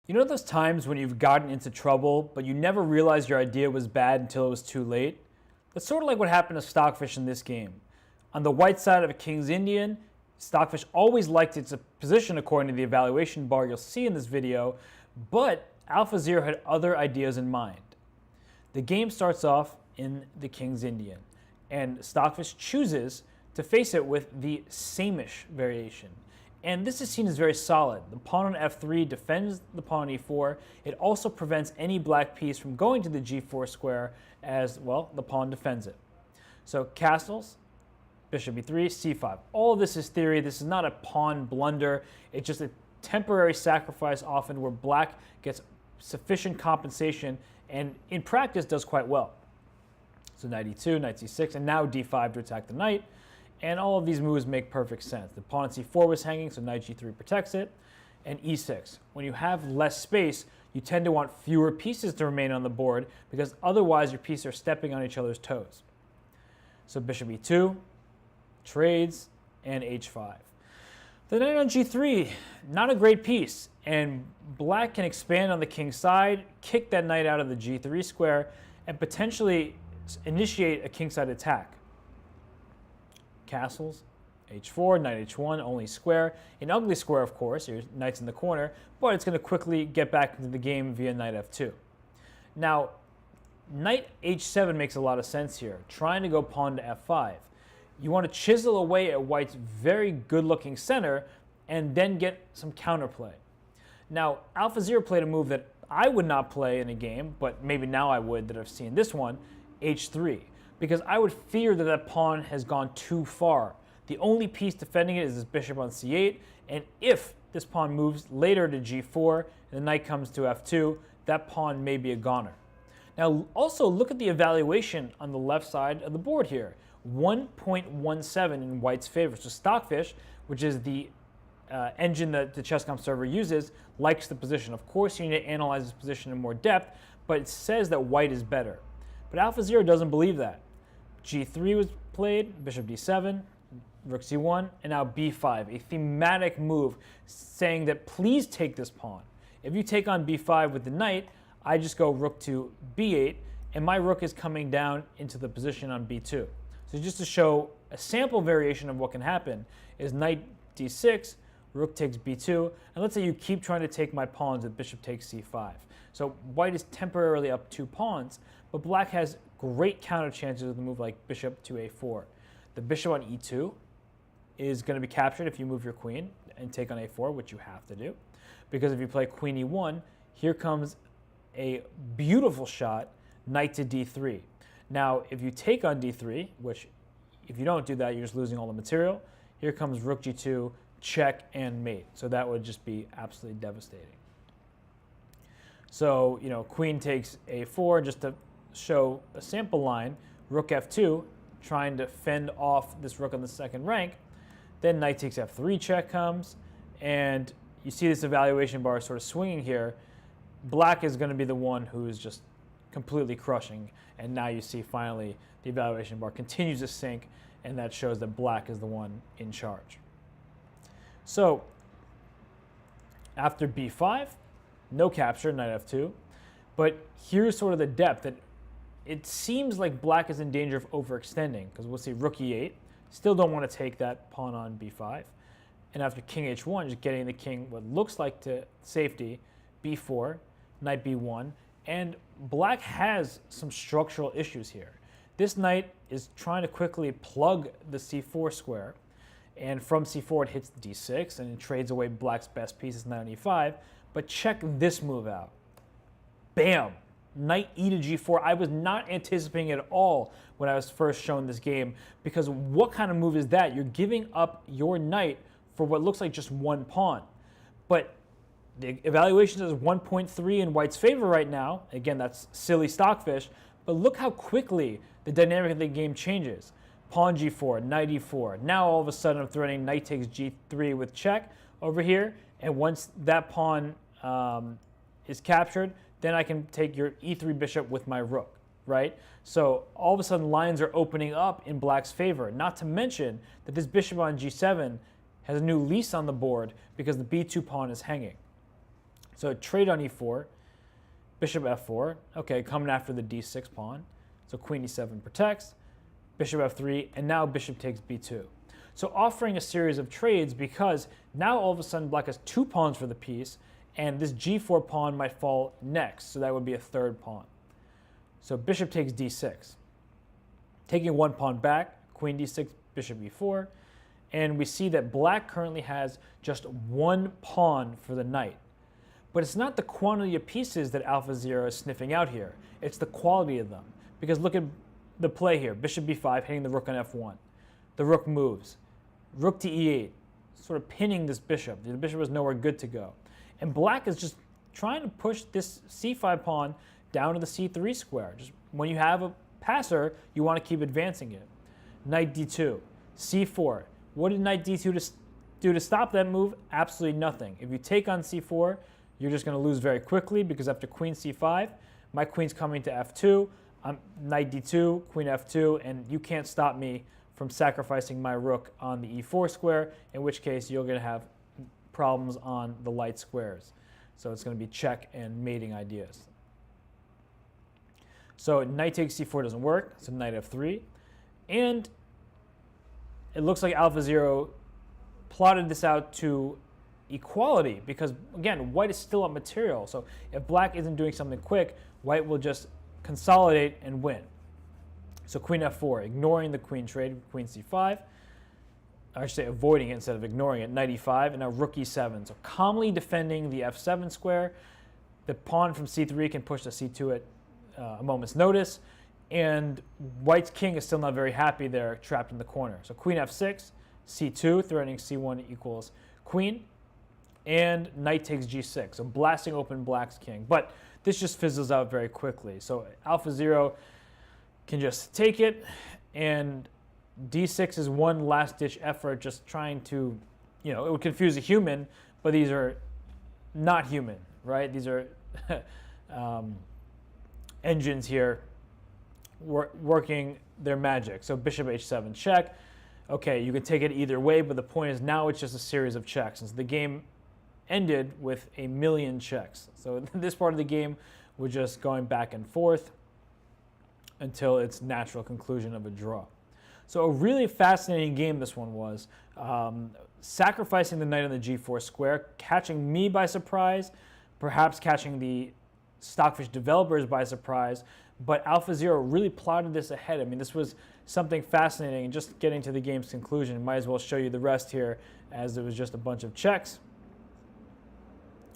You know those times when you've gotten into trouble, but you never realized your idea was bad until it was too late? That's sort of like what happened to Stockfish in this game. On the white side of a King's Indian, Stockfish always liked its position according to the evaluation bar you'll see in this video, but AlphaZero had other ideas in mind. The game starts off in the King's Indian, and Stockfish chooses to face it with the same-ish variation. And this is seen as very solid. The pawn on f3 defends the pawn on e4. It also prevents any black piece from going to the g4 square as, well, the pawn defends it. So castles, bishop e3, c5. All of this is theory. This is not a pawn blunder. It's just a temporary sacrifice often where black gets sufficient compensation and in practice does quite well. So knight e2, knight c6, and now d5 to attack the knight. And all of these moves make perfect sense. The pawn on c4 was hanging, so knight g3 protects it. And e6. When you have less space, you tend to want fewer pieces to remain on the board because otherwise your pieces are stepping on each other's toes. So bishop e2, trades, and h5. The knight on g3, not a great piece. And black can expand on the king's side, kick that knight out of the g3 square, and potentially initiate a kingside attack. Castles, h4, knight h1, only square. An ugly square, of course, your knight's in the corner, but it's going to quickly get back into the game via knight f2. Now, knight h7 makes a lot of sense here, trying to go pawn to f5. You want to chisel away at white's very good-looking center and then get some counterplay. Now, AlphaZero played a move that I would not play in a game, but maybe now I would that I've seen this one, h3. Because I would fear that that pawn has gone too far. The only piece defending it is this bishop on c8, and if this pawn moves later to g4 and the knight comes to f2, that pawn may be a goner. Now also look at the evaluation on the left side of the board here. 1.17 in white's favor. So Stockfish, which is the engine that the Chess.com server uses, likes the position. Of course, you need to analyze this position in more depth, but it says that white is better. But AlphaZero doesn't believe that. g3 was played, bishop d7, rook c1, and now b5, a thematic move saying that please take this pawn. If you take on b5 with the knight, I just go rook to b8, and my rook is coming down into the position on b2. So just to show a sample variation of what can happen is knight d6, rook takes b2, and let's say you keep trying to take my pawns with bishop takes c5. So white is temporarily up 2 pawns, but black has great counter chances with a move like bishop to a4. The bishop on e2 is going to be captured if you move your queen and take on a4, which you have to do. Because if you play queen e1, here comes a beautiful shot, knight to d3. Now, if you take on d3, which if you don't do that, you're just losing all the material, here comes rook g2, check, and mate. So that would just be absolutely devastating. So, you know, queen takes a4, just to show a sample line, rook f2, trying to fend off this rook on the second rank. Then knight takes f3 check comes, and you see this evaluation bar sort of swinging here. Black is going to be the one who is just completely crushing, and now you see finally the evaluation bar continues to sink, and that shows that black is the one in charge. So after b5, no capture, knight f2, but here's sort of the depth that it seems like black is in danger of overextending, because we'll see rook e8, still don't want to take that pawn on b5, and after king h1, just getting the king what looks like to safety, b4, knight b1, and black has some structural issues here. This knight is trying to quickly plug the c4 square, and from c4 it hits d6, and it trades away black's best pieces, knight on e5, but check this move out. Bam! Knight e to g4. I was not anticipating it at all when I was first shown this game, because what kind of move is that? You're giving up your knight for what looks like just one pawn. But the evaluation says 1.3 in white's favor right now. Again, that's silly Stockfish. But look how quickly the dynamic of the game changes. Pawn g4, knight e4. Now all of a sudden I'm threatening knight takes g3 with check over here. And once that pawn is captured, then I can take your e3 bishop with my rook, right? So all of a sudden lines are opening up in black's favor. Not to mention that this bishop on g7 has a new lease on the board because the b2 pawn is hanging. So trade on e4, bishop f4. Okay, coming after the d6 pawn. So queen e7 protects, bishop f3, and now bishop takes b2. So offering a series of trades because now all of a sudden black has 2 pawns for the piece, and this g4 pawn might fall next, so that would be a 3rd pawn. So bishop takes d6. Taking 1 pawn back, queen d6, bishop e4, and we see that black currently has just 1 pawn for the knight. But it's not the quantity of pieces that AlphaZero is sniffing out here. It's the quality of them. Because look at the play here. Bishop b5, hitting the rook on f1. The rook moves. Rook to e8, sort of pinning this bishop. The bishop is nowhere good to go. And black is just trying to push this c5 pawn down to the c3 square. Just when you have a passer, you want to keep advancing it. Knight d2, c4. What did knight d2 do to stop that move? Absolutely nothing. If you take on c4, you're just going to lose very quickly because after queen c5, my queen's coming to f2, knight d2, queen f2, and you can't stop me from sacrificing my rook on the e4 square, in which case you're going to have problems on the light squares. So it's going to be check and mating ideas. So knight takes c4 doesn't work, so knight f3. And it looks like AlphaZero plotted this out to equality because, again, white is still up material. So if black isn't doing something quick, white will just consolidate and win. So queen f4, ignoring the queen trade, queen c5. I should say avoiding it instead of ignoring it, knight e5, and now rook e7. So calmly defending the f7 square. The pawn from c3 can push to c2 at a moment's notice, and white's king is still not very happy there, trapped in the corner. So queen f6, c2, threatening c1 equals queen, and knight takes g6, so blasting open black's king. But this just fizzles out very quickly. So AlphaZero can just take it, and d6 is one last-ditch effort, just trying to, it would confuse a human, but these are not human, right? These are engines here working their magic. So bishop h7 check. Okay, you can take it either way, but the point is now it's just a series of checks. And so the game ended with 1,000,000 checks. So this part of the game was just going back and forth until its natural conclusion of a draw. So a really fascinating game this one was. Sacrificing the knight on the g4 square, catching me by surprise, perhaps catching the Stockfish developers by surprise, but AlphaZero really plotted this ahead. I mean, this was something fascinating, and just getting to the game's conclusion, might as well show you the rest here, as it was just a bunch of checks.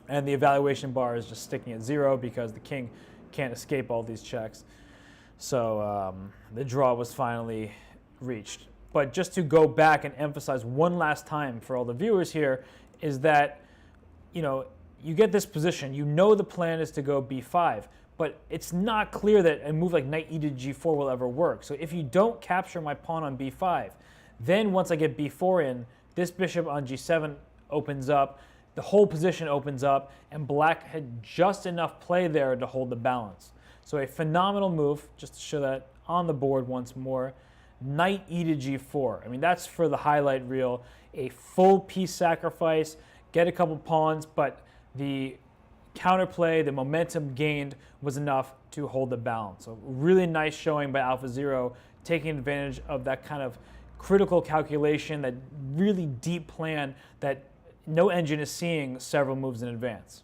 And the evaluation bar is just sticking at 0 because the king can't escape all these checks. So the draw was finally reached. But just to go back and emphasize one last time for all the viewers here is that, you get this position, the plan is to go b5, but it's not clear that a move like knight e to g4 will ever work. So if you don't capture my pawn on b5, then once I get b4 in, this bishop on g7 opens up, the whole position opens up, and black had just enough play there to hold the balance. So a phenomenal move, just to show that on the board once more. Knight e to g4. I mean, that's for the highlight reel. A full piece sacrifice, get a couple pawns, but the counterplay, the momentum gained was enough to hold the balance. So really nice showing by AlphaZero, taking advantage of that kind of critical calculation, that really deep plan that no engine is seeing several moves in advance.